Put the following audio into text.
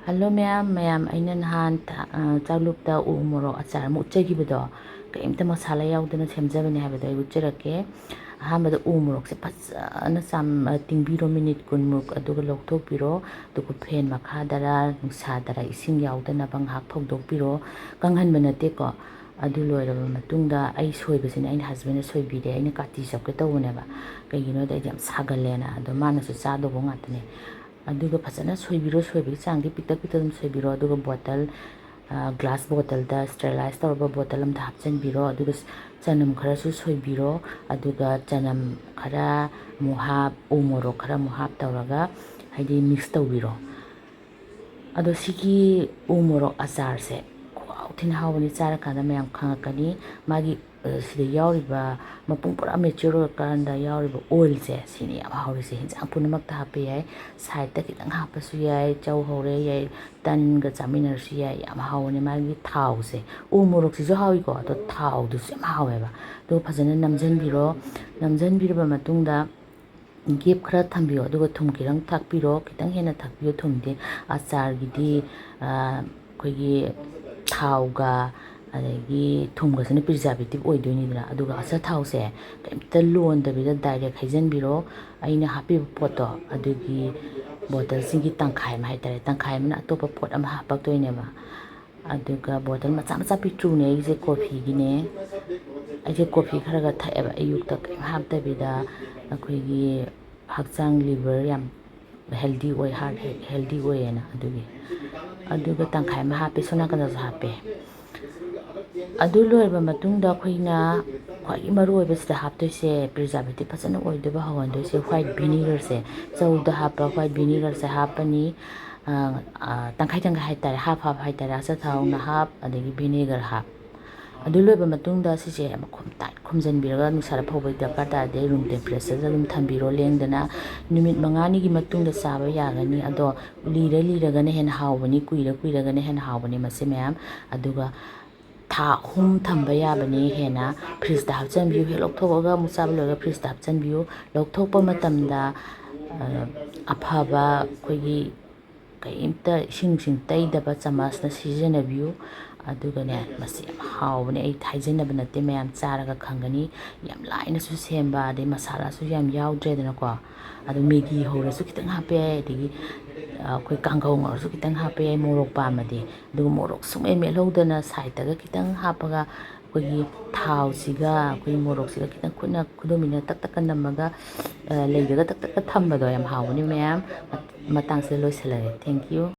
Hello ma'am aina nahan chalupta umorok achar muchagibado kaimta masala yaudana semjabani habado ai ucharake ahamada umorok se fazana sam tingbiro minute kunmuk aduga lokthokpiro aduga fen makhadara nungsadara ising yaudana banghak thokdokpiro kanghanba nate ko adu loiraba matungda ai soibasine aina husband soibide aina kati sapke tawuneba kaigino da jam sagalena ado manasu chadobo ngatane aduga fazana soibiro changi pitak soibiro aduga bottle glass bottle da sterilize tawraba bottle amda hapchanbiro aduga chanam khara su soibiro aduga chanam khara muhap umorok khara muhap tawraga haidi mix tawbiro ado sigi umorok achar se thin hawani chara kada mayam khangakani magi sida yauriba mapung pura mature kanda yauriba oil se sini yam hawri se hinjang punamak ta hape yai side ta kitang hapasu yai chau hore yai tan ga chaminar su yai yam hawani magi thau se umorok si jo hawi ko to thau du se ma hawe ba to phajana namjanbiro ba matungda gap khara thambiyo aduga thum kirang thakpiro kitang hena thakpiyo thumde achar gidi khoigi thauga adagi thumga sene preservative oidoinidra aduga asa thause kaimta londabida direct haijanbiro aina hapi poto adugi bottle singi tangkhai ma haitare tangkhai mana atopa pot ama hapaktoineba aduga bottle macha pitrune aise coffee gine aise coffee kharaga thaeba ayukta kaim haptabida akhoigi hakchang liver yam healthy oi heart healthy oi ena aduga tangkhai ma hape sona kana hape adu loiba matungda khoina khwai maru oibasida haptoise preservative phasana oidoba hawandoise white vinegar se chauda hapa white vinegar se hapani tangkhai haitare half haitare asa thauna half adagi vinegar half adu loiba matungda sise makhum tat khumjanbiraga nusara phawbai dakar de room temperature da dum thambiro lengdana numit mangani gi matungda chaba yagani ado liraga ne hen hawbani kuiraga ne hen hawbani mase mayam aduga tha hum thamba yabani hena fridge da hapchanbiu he lokthoga musab loga fridge da hapchanbiu lokthokpa matamda aphaba khoigi kaimta sing taidaba chamas na seasonabio aduga ne masi hawbani ai thaijanaba nate mayam charaga khangani yam laina su semba de masala su yam yaudredana ko adu megi hora su kitang hape digi khoi kangau ngor su kitang hape morok pamade aduga morok sumai melhodana side daga kitang hapaga khoigi thau siga khoi morok siga kitang khuna khudomina tak namaga leidaga tak thambado yam hawbani mayam matang se loisalare thank you